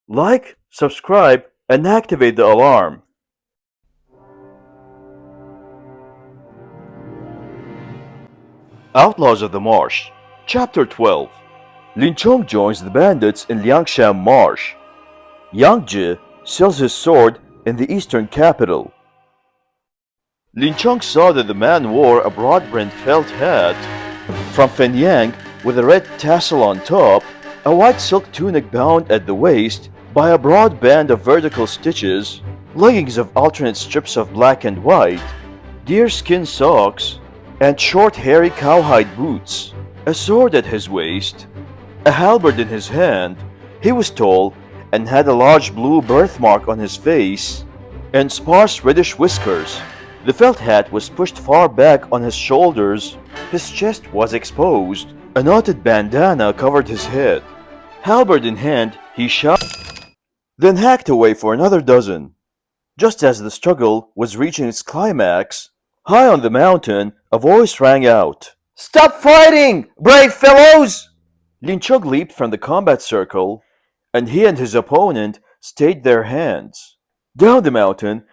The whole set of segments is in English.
Like, subscribe, and activate the alarm. Outlaws of the Marsh, Chapter 12. Lin Chong joins the bandits in Liangshan Marsh. Yang Zhi sells his sword in the eastern capital. Lin Chong saw that the man wore a broad-brimmed felt hat from Fenyang with a red tassel on top, a white silk tunic bound at the waist by a broad band of vertical stitches, leggings of alternate strips of black and white, deerskin socks, and short hairy cowhide boots, a sword at his waist, a halberd in his hand. He was tall and had a large blue birthmark on his face and sparse reddish whiskers. The felt hat was pushed far back on his shoulders, his chest was exposed, a knotted bandana covered his head. Halberd in hand, he shouted, then hacked away for another dozen. Just as the struggle was reaching its climax, high on the mountain, a voice rang out. "Stop fighting, brave fellows!" Lin Chong leaped from the combat circle, and he and his opponent stayed their hands. Down the mountain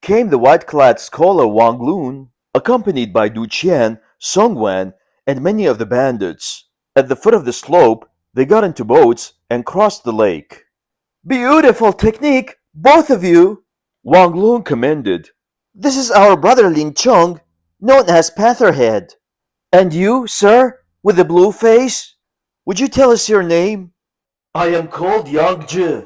came the white-clad scholar Wang Lun, accompanied by Du Qian, Song Wan, and many of the bandits. At the foot of the slope, they got into boats and crossed the lake. "Beautiful technique, both of you," Wang Lun commended. "This is our brother Lin Chong, known as Pantherhead. And you, sir, with the blue face, would you tell us your name?" "I am called Yang Zhi."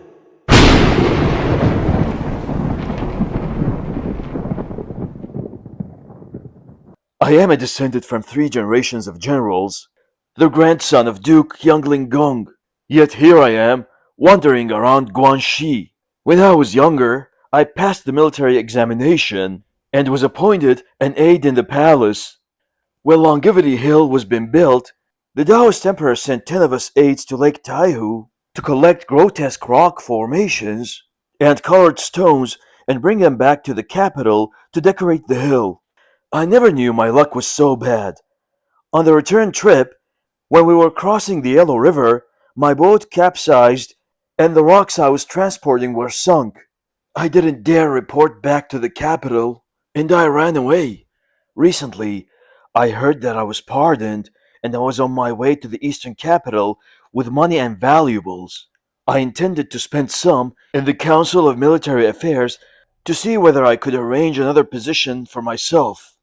"I am a descendant from 3 generations of generals, the grandson of Duke Yangling Gong. Yet here I am, wandering around Guanxi. When I was younger, I passed the military examination and was appointed an aide in the palace. When Longevity Hill was being built, the Taoist emperor sent 10 of us aides to Lake Taihu to collect grotesque rock formations and colored stones and bring them back to the capital to decorate the hill. I never knew my luck was so bad. On the return trip, when we were crossing the Yellow River, my boat capsized and the rocks I was transporting were sunk. I didn't dare report back to the capital, and I ran away. Recently, I heard that I was pardoned, and I was on my way to the eastern capital with money and valuables. I intended to spend some in the Council of Military Affairs to see whether I could arrange another position for myself.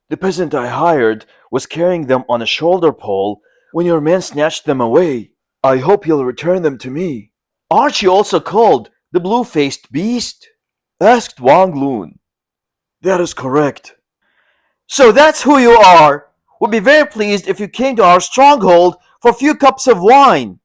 The peasant I hired was carrying them on a shoulder pole when your men snatched them away. I hope you'll return them to me." "Aren't you also called the blue-faced beast?" asked Wang Lun. "That is correct." "So that's who you are! We'd be very pleased if you came to our stronghold for a few cups of wine.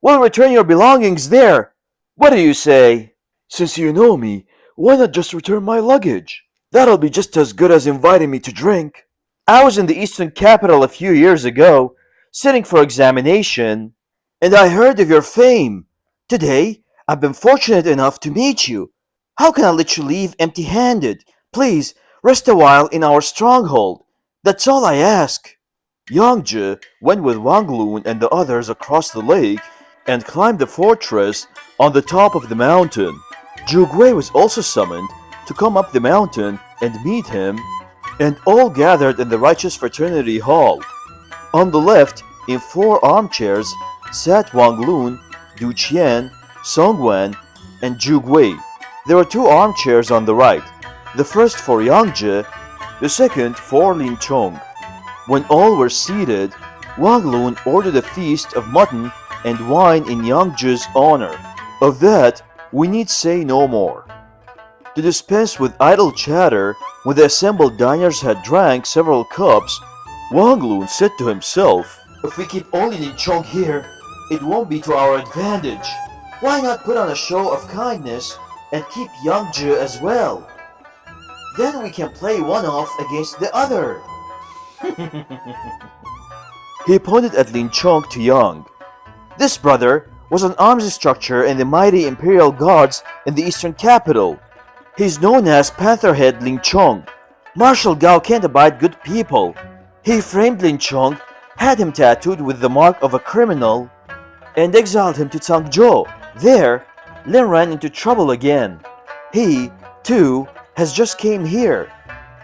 We'll return your belongings there. What do you say?" "Since you know me, why not just return my luggage? That'll be just as good as inviting me to drink." "I was in the eastern capital a few years ago, sitting for examination, and I heard of your fame. Today, I've been fortunate enough to meet you. How can I let you leave empty-handed? Please, rest a while in our stronghold. That's all I ask." Yang Zhi went with Wang Lun and the others across the lake and climbed the fortress on the top of the mountain. Zhu Gui was also summoned to come up the mountain and meet him, and all gathered in the Righteous Fraternity Hall. On the left, in 4 armchairs, sat Wang Lun, Du Qian, Song Wan, and Zhu Gui. There were 2 armchairs on the right, the first for Yang Zhi, the second for Lin Chong. When all were seated, Wang Lun ordered a feast of mutton and wine in Yang Zhi's honor. Of that, we need say no more. To dispense with idle chatter, when the assembled diners had drank several cups, Wang Lun said to himself, "If we keep only Lin Chong here, it won't be to our advantage. Why not put on a show of kindness and keep Yang Zhi as well? Then we can play one off against the other." He pointed at Lin Chong to Yang. This brother was an arms instructor in the mighty Imperial Guards in the eastern capital. He's known as Pantherhead Lin Chong. Marshal Gao can't abide good people. He framed Lin Chong, had him tattooed with the mark of a criminal, and exiled him to Changzhou. There, Lin ran into trouble again. He, too, has just came here.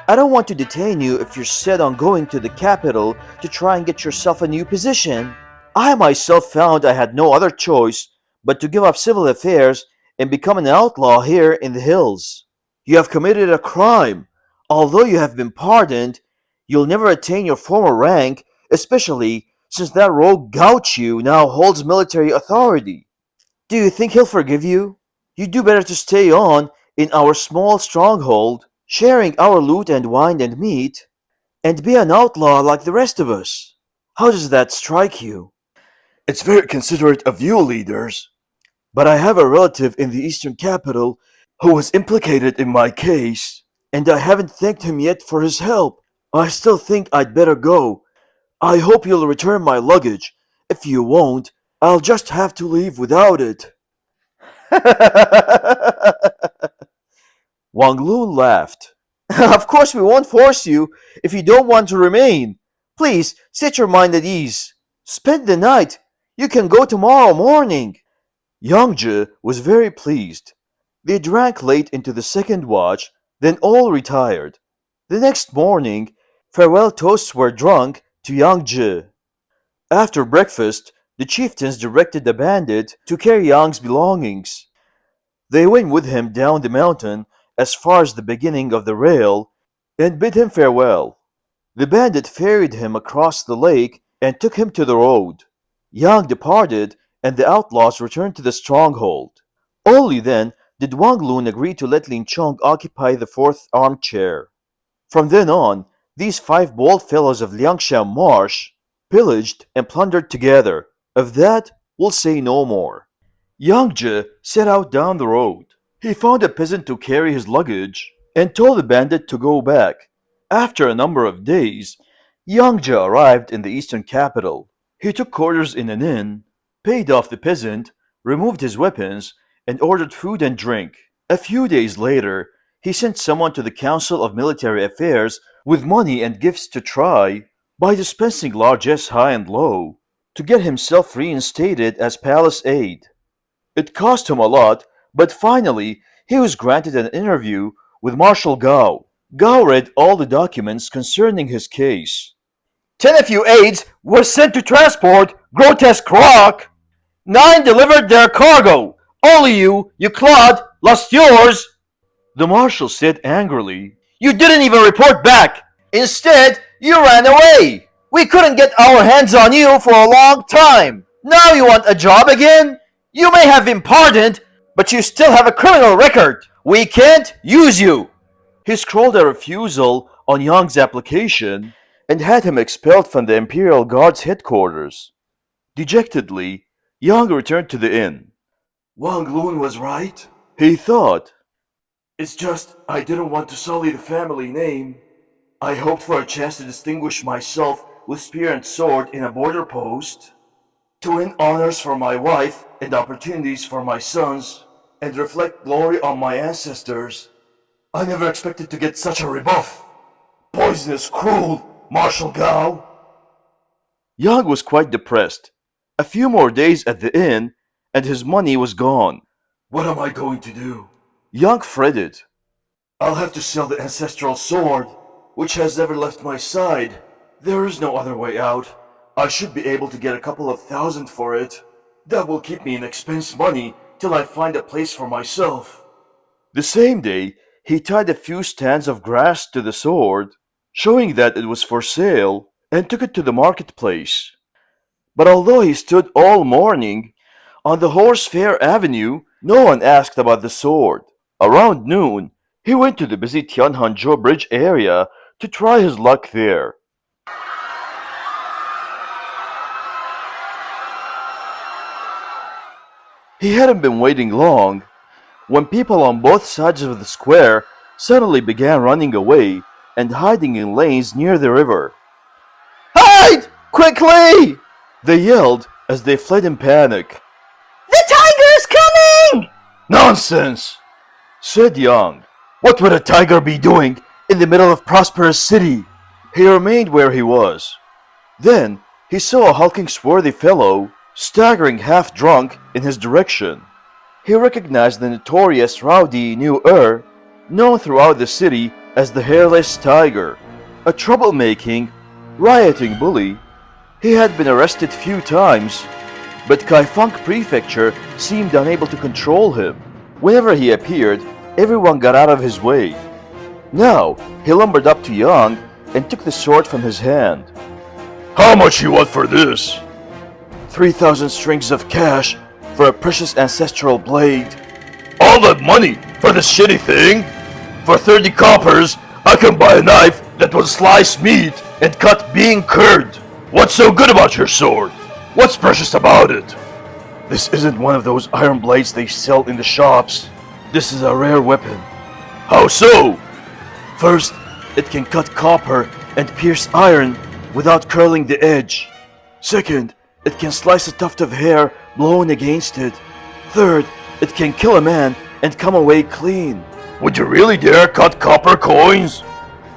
I don't want to detain you if you're set on going to the capital to try and get yourself a new position. I myself found I had no other choice but to give up civil affairs and become an outlaw here in the hills. You have committed a crime. Although you have been pardoned, you'll never attain your former rank, especially since that rogue Gaucho now holds military authority. Do you think he'll forgive you? You'd do better to stay on in our small stronghold, sharing our loot and wine and meat, and be an outlaw like the rest of us. How does that strike you? It's very considerate of you, leaders. But I have a relative in the eastern capital who was implicated in my case, and I haven't thanked him yet for his help. I still think I'd better go. I hope you'll return my luggage. If you won't, I'll just have to leave without it. Wang Lun laughed. Of course we won't force you if you don't want to remain. Please set your mind at ease. Spend the night. You can go tomorrow morning. Yang was very pleased. They drank late into the second watch, then all retired. The next morning, farewell toasts were drunk to Yang. After breakfast, the chieftains directed the bandit to carry Yang's belongings. They went with him down the mountain as far as the beginning of the rail and bid him farewell. The bandit ferried him across the lake and took him to the road. Yang departed, and the outlaws returned to the stronghold. Only then did Wang Lun agree to let Lin Chong occupy the fourth armchair. From then on, these five bold fellows of Liangshan Marsh pillaged and plundered together. Of that, we'll say no more. Yang set out down the road. He found a peasant to carry his luggage and told the bandit to go back. After a number of days, Yang arrived in the eastern capital. He took quarters in an inn, paid off the peasant, removed his weapons, and ordered food and drink. A few days later, he sent someone to the Council of Military Affairs with money and gifts to try, by dispensing largesse high and low, to get himself reinstated as palace aide. It cost him a lot, but finally he was granted an interview with Marshal Gao. Gao read all the documents concerning his case. 10 of you aides were sent to transport grotesque rock. 9 delivered their cargo. Only you clod, lost yours. The marshal said angrily, You didn't even report back. Instead, you ran away. We couldn't get our hands on you for a long time. Now you want a job again? You may have been pardoned, but you still have a criminal record. We can't use you. He scrawled a refusal on Yang's application and had him expelled from the Imperial Guard's headquarters. Dejectedly, Yang returned to the inn. Wang Lun was right, he thought. It's just I didn't want to sully the family name. I hoped for a chance to distinguish myself with spear and sword in a border post, to win honors for my wife and opportunities for my sons, and reflect glory on my ancestors. I never expected to get such a rebuff. Poisonous, cruel, Marshal Gao. Yang was quite depressed. A few more days at the inn, and his money was gone. What am I going to do? Yang fretted. I'll have to sell the ancestral sword, which has never left my side. There is no other way out. I should be able to get a couple of thousand for it. That will keep me in expense money till I find a place for myself. The same day, he tied a few stands of grass to the sword, showing that it was for sale, and took it to the marketplace. But although he stood all morning on the Horse Fair Avenue, no one asked about the sword. Around noon, he went to the busy Tianhanzhou Bridge area to try his luck there. He hadn't been waiting long when people on both sides of the square suddenly began running away and hiding in lanes near the river. Hide! Quickly! They yelled as they fled in panic. The tiger's coming! Nonsense! Said Yang. What would a tiger be doing in the middle of prosperous city? He remained where he was. Then he saw a hulking swarthy fellow staggering half drunk in his direction. He recognized the notorious rowdy New Er, known throughout the city as the Hairless Tiger, a troublemaking, rioting bully. He had been arrested few times, but Kaifeng Prefecture seemed unable to control him. Whenever he appeared, everyone got out of his way. Now, he lumbered up to Yang and took the sword from his hand. How much you want for this? 3,000 strings of cash for a precious ancestral blade. All that money for this shitty thing? For 30 coppers, I can buy a knife that will slice meat and cut bean curd. What's so good about your sword? What's precious about it? This isn't one of those iron blades they sell in the shops. This is a rare weapon. How so? First, it can cut copper and pierce iron without curling the edge. Second, it can slice a tuft of hair blown against it. Third, it can kill a man and come away clean. Would you really dare cut copper coins?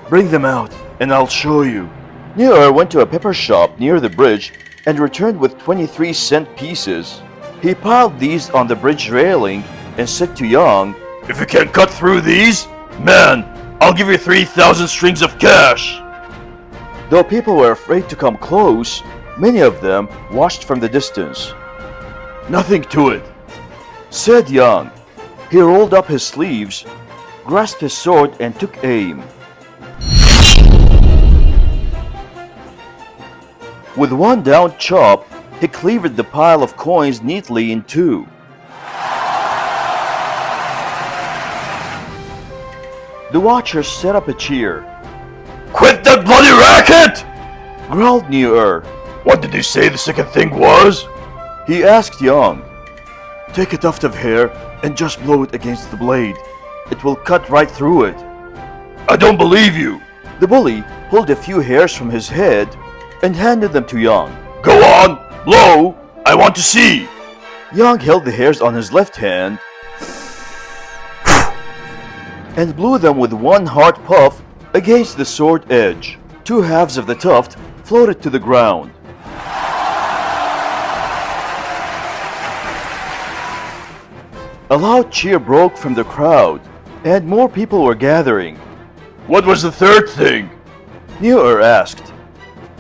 Bring them out, and I'll show you. Nier went to a pepper shop near the bridge and returned with 23-cent pieces. He piled these on the bridge railing and said to Yang, If you can't cut through these, man, I'll give you 3,000 strings of cash. Though people were afraid to come close, many of them watched from the distance. Nothing to it, said Yang. He rolled up his sleeves, grasped his sword, and took aim. With one down chop, he cleaved the pile of coins neatly in two. The watchers set up a cheer. Quit that bloody racket! Growled Nier. What did you say the second thing was? He asked Yang. Take a tuft of hair and just blow it against the blade. It will cut right through it. I don't believe you. The bully pulled a few hairs from his head and handed them to Yang. Go on, blow. I want to see. Yang held the hairs on his left hand and blew them with one hard puff against the sword edge. Two halves of the tuft floated to the ground. A loud cheer broke from the crowd, and more people were gathering. What was the third thing? Nier asked.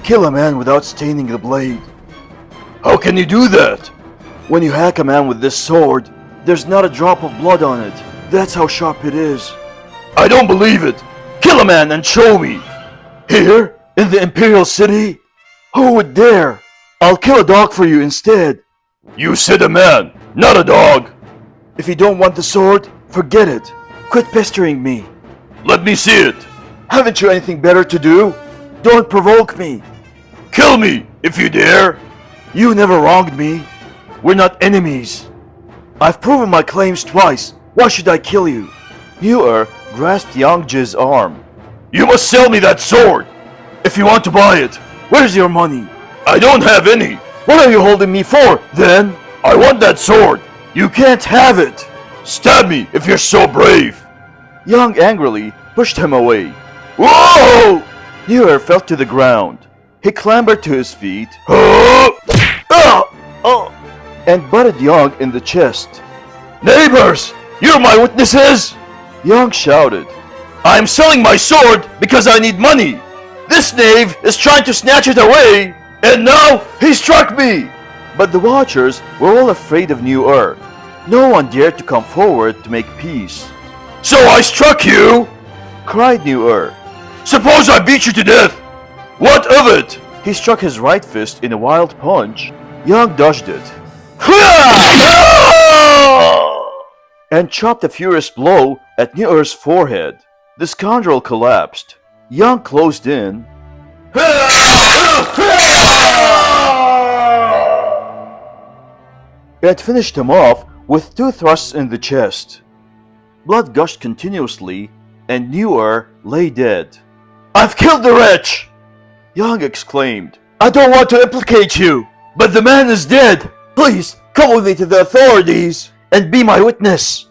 Kill a man without staining the blade. How can you do that? When you hack a man with this sword, there's not a drop of blood on it. That's how sharp it is. I don't believe it. Kill a man and show me. Here? In the Imperial City? Who would dare? I'll kill a dog for you instead. You said a man, not a dog. If you don't want the sword, forget it. Quit pestering me. Let me see it. Haven't you anything better to do? Don't provoke me. Kill me, if you dare. You never wronged me. We're not enemies. I've proven my claims twice. Why should I kill you? Nier grasped Yangji's arm. You must sell me that sword, if you want to buy it. Where's your money? I don't have any. What are you holding me for, then? I want that sword. You can't have it. Stab me if you're so brave. Yang angrily pushed him away. Whoa! Nier fell to the ground. He clambered to his feet and butted Yang in the chest. Neighbors, you're my witnesses! Yang shouted. I'm selling my sword because I need money. This knave is trying to snatch it away, and now he struck me. But the watchers were all afraid of Nier. No one dared to come forward to make peace. So I struck you? Cried Nier. Suppose I beat you to death. What of it? He struck his right fist in a wild punch. Yang dodged it and chopped a furious blow at Nier's forehead. The scoundrel collapsed. Yang closed in and finished him off with two thrusts in the chest. Blood gushed continuously, and Nier lay dead. I've killed the wretch! Yang exclaimed. I don't want to implicate you, but the man is dead. Please, come with me to the authorities and be my witness.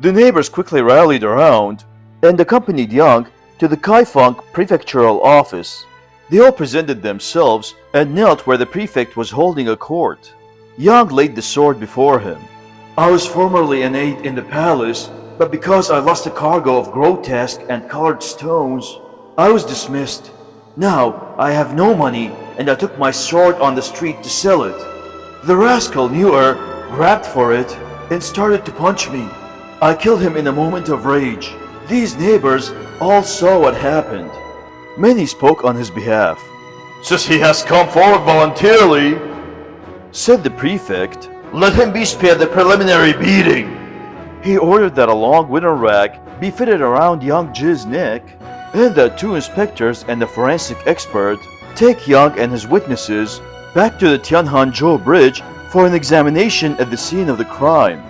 The neighbors quickly rallied around and accompanied Yang to the Kaifeng prefectural office. They all presented themselves and knelt where the prefect was holding a court. Yang laid the sword before him. I was formerly an aide in the palace, but because I lost a cargo of grotesque and colored stones, I was dismissed. Now I have no money, and I took my sword on the street to sell it. The rascal knew her, grabbed for it, and started to punch me. I killed him in a moment of rage. These neighbors all saw what happened. Many spoke on his behalf. Since he has come forward voluntarily, Said the prefect. let him be spared the preliminary beating. He ordered that a long winter rag be fitted around young Ji's neck, and that two inspectors and a forensic expert take Young and his witnesses back to the Tianhanzhou Bridge for an examination at the scene of the crime.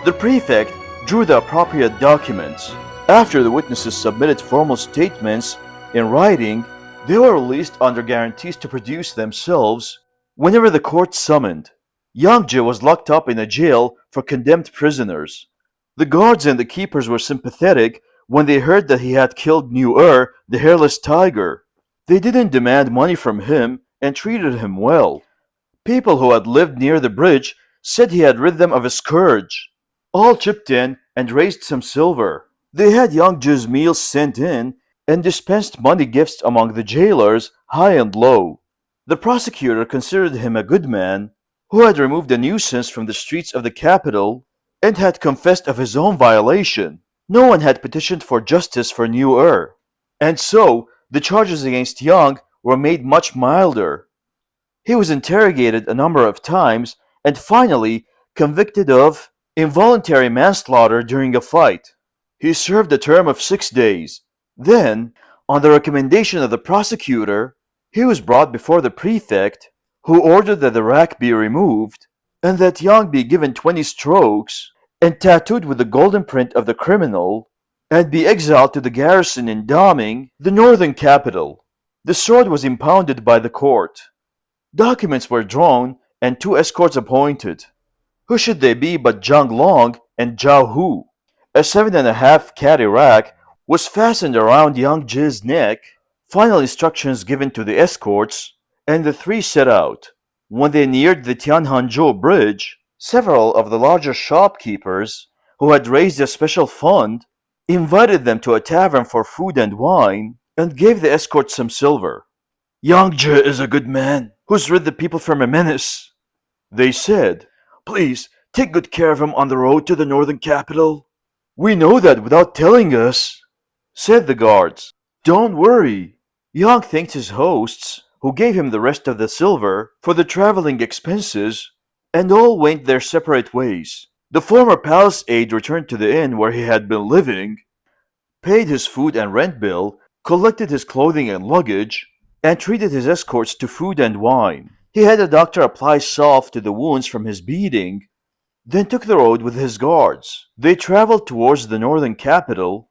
The prefect drew the appropriate documents. After the witnesses submitted formal statements in writing, they were released under guarantees to produce themselves whenever the court summoned. Yang Ji was locked up in a jail for condemned prisoners. The guards and the keepers were sympathetic when they heard that he had killed New the hairless tiger. They didn't demand money from him and treated him well. People who had lived near the bridge said he had rid them of a scourge. All chipped in and raised some silver. They had Young Ji's meals sent in and dispensed money gifts among the jailers, high and low. The prosecutor considered him a good man who had removed a nuisance from the streets of the capital and had confessed of his own violation. No one had petitioned for justice for New and so the charges against Young were made much milder. He was interrogated a number of times and finally convicted of involuntary manslaughter during a fight. He served a term of 6 days. Then, on the recommendation of the prosecutor, he was brought before the prefect, who ordered that the rack be removed and that Yang be given 20 strokes and tattooed with the golden print of the criminal and be exiled to the garrison in Daming, the northern capital. The sword was impounded by the court. Documents were drawn and two escorts appointed. Who should they be but Zhang Long and Zhao Hu? A 7.5 caddy rack was fastened around Yang Ji's neck. Final instructions given to the escorts, and the three set out. When they neared the Tianhanzhou Bridge, several of the larger shopkeepers, who had raised a special fund, invited them to a tavern for food and wine, and gave the escorts some silver. Yang Ji is a good man, who's rid the people from a menace, they said. Please, take good care of him on the road to the northern capital. We know that without telling us, said the guards. Don't worry. Yang thanked his hosts, who gave him the rest of the silver, for the traveling expenses, and all went their separate ways. The former palace aide returned to the inn where he had been living, paid his food and rent bill, collected his clothing and luggage, and treated his escorts to food and wine. He had a doctor apply salve to the wounds from his beating, then took the road with his guards. They traveled towards the northern capital,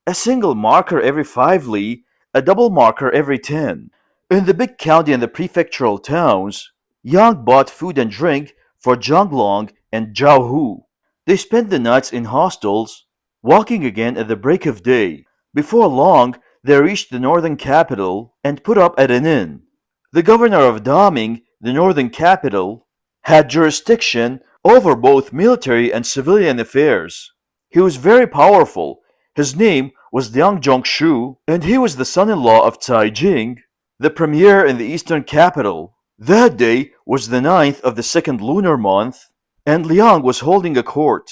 a single marker every 5 li, a double marker every 10. In the big county and the prefectural towns, Yang bought food and drink for Zhanglong and Zhao Hu. They spent the nights in hostels, walking again at the break of day. Before long, they reached the northern capital and put up at an inn. The governor of Daming, the northern capital, had jurisdiction over both military and civilian affairs. He was very powerful. His name was Liang Zhongshu, and he was the son-in-law of Cai Jing, the premier in the eastern capital. That day was the 9th of the second lunar month, and Liang was holding a court.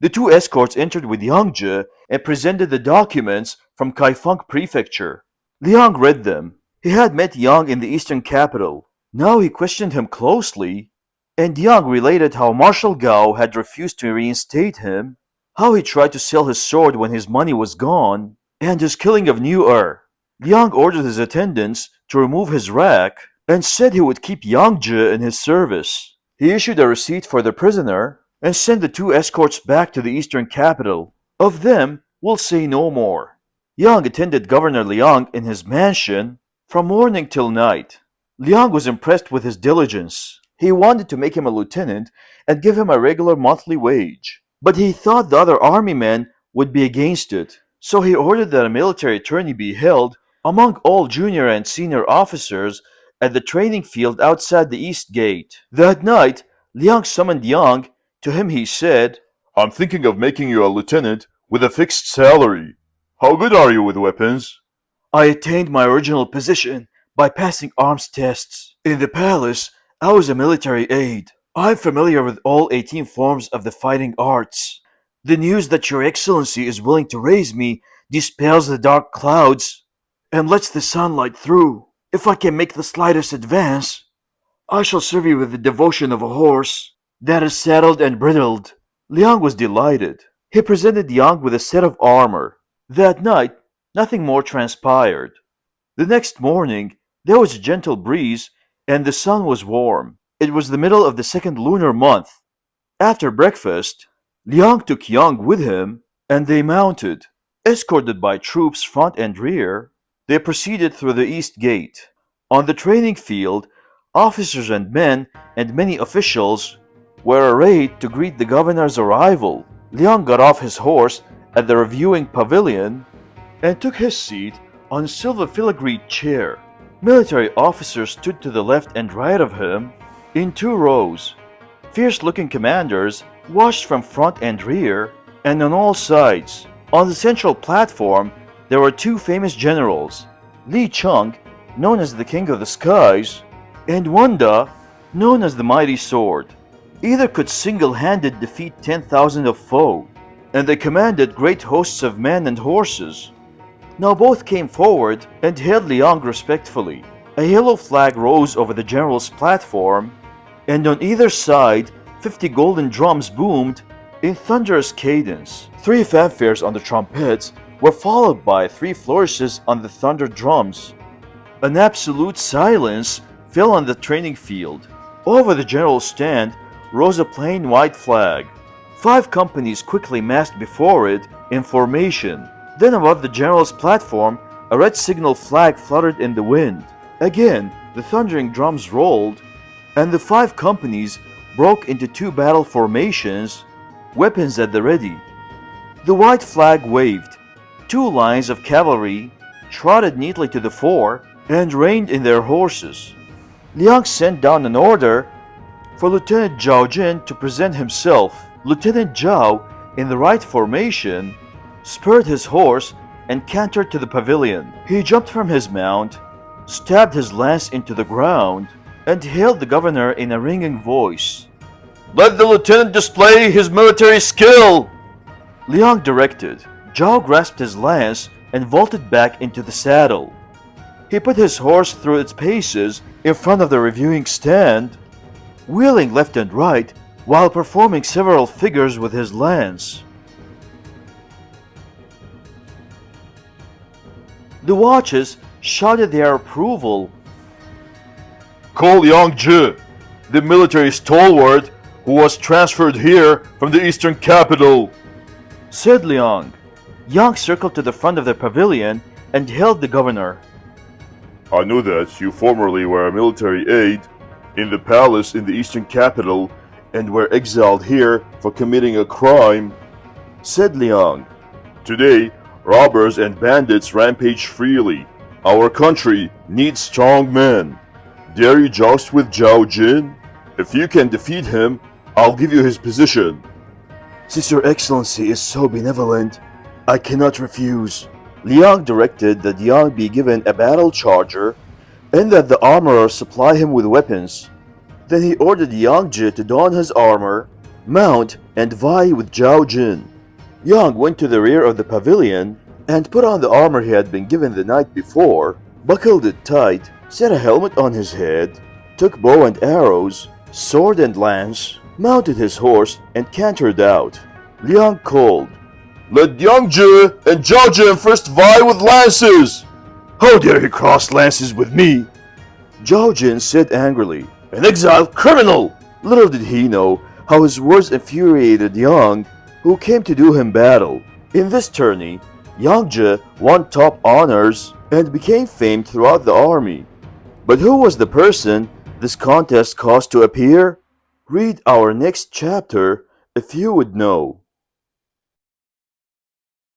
The two escorts entered with Yang Ji and presented the documents from Kaifeng Prefecture. Liang read them. He had met Yang in the eastern capital. Now he questioned him closely, and Yang related how Marshal Gao had refused to reinstate him, how he tried to sell his sword when his money was gone, and his killing of New Liang ordered his attendants to remove his rack and said he would keep Yang Ji in his service. He issued a receipt for the prisoner and sent the two escorts back to the eastern capital. Of them, we'll say no more. Yang attended Governor Liang in his mansion from morning till night. Liang was impressed with his diligence. He wanted to make him a lieutenant and give him a regular monthly wage. But he thought the other army men would be against it, so he ordered that a military tourney be held among all junior and senior officers at the training field outside the east gate. That night, Liang summoned Yang To him he said, I'm thinking of making you a lieutenant with a fixed salary. How good are you with weapons? I attained my original position by passing arms tests. In the palace, I was a military aide. I'm familiar with all 18 forms of the fighting arts. The news that Your Excellency is willing to raise me dispels the dark clouds and lets the sunlight through. If I can make the slightest advance, I shall serve you with the devotion of a horse that is saddled and bridled. Liang was delighted. He presented Yang with a set of armor. That night, nothing more transpired. The next morning, there was a gentle breeze and the sun was warm. It was the middle of the second lunar month. After breakfast, Liang took Yang with him and they mounted. Escorted by troops front and rear, they proceeded through the east gate. On the training field, officers and men and many officials were arrayed to greet the governor's arrival. Liang got off his horse at the reviewing pavilion and took his seat on a silver filigreed chair. Military officers stood to the left and right of him in two rows. Fierce-looking commanders watched from front and rear and on all sides. On the central platform, there were two famous generals, Li Cheng, known as the King of the Skies, and Wanda, known as the Mighty Sword. Either could single-handed defeat 10,000 of foe, and they commanded great hosts of men and horses. Now both came forward and hailed Liang respectfully. A yellow flag rose over the general's platform, and on either side 50 golden drums boomed in thunderous cadence. 3 fanfares on the trumpets were followed by 3 flourishes on the thunder drums. An absolute silence fell on the training field. Over the general's stand rose a plain white flag. 5 companies quickly massed before it in formation. Then above the general's platform, a red signal flag fluttered in the wind. Again, the thundering drums rolled, and the 5 companies broke into 2 battle formations, weapons at the ready. The white flag waved. 2 lines of cavalry trotted neatly to the fore and reined in their horses. Liang sent down an order for Lieutenant Zhao Jin to present himself. Lieutenant Zhao, in the right formation, spurred his horse and cantered to the pavilion. He jumped from his mount, stabbed his lance into the ground, and hailed the governor in a ringing voice. Let the lieutenant display his military skill! Liang directed. Zhao grasped his lance and vaulted back into the saddle. He put his horse through its paces in front of the reviewing stand, wheeling left and right while performing several figures with his lance. The watches shouted their approval. Call Yang Zhi, the military stalwart who was transferred here from the eastern capital, said Liang. Yang circled to the front of the pavilion and hailed the governor. I know that you formerly were a military aide in the palace in the eastern capital and were exiled here for committing a crime, said Liang. Today, robbers and bandits rampage freely. Our country needs strong men. Dare you joust with Zhao Jin? If you can defeat him, I'll give you his position. Since Your Excellency is so benevolent, I cannot refuse. Liang directed that Yang be given a battle charger and that the armorer supply him with weapons. Then he ordered Yang Zhi to don his armor, mount, and vie with Zhao Jin. Yang went to the rear of the pavilion and put on the armor he had been given the night before, buckled it tight, set a helmet on his head, took bow and arrows, sword and lance, mounted his horse, and cantered out. Liang called, Let Yang Zhi and Zhao Jin first vie with lances! How dare he cross lances with me? Zhao Jin said angrily, An exiled criminal! Little did he know how his words infuriated Yang, who came to do him battle. In this tourney, Yang Zhi won top honors and became famed throughout the army. But who was the person this contest caused to appear? Read our next chapter if you would know.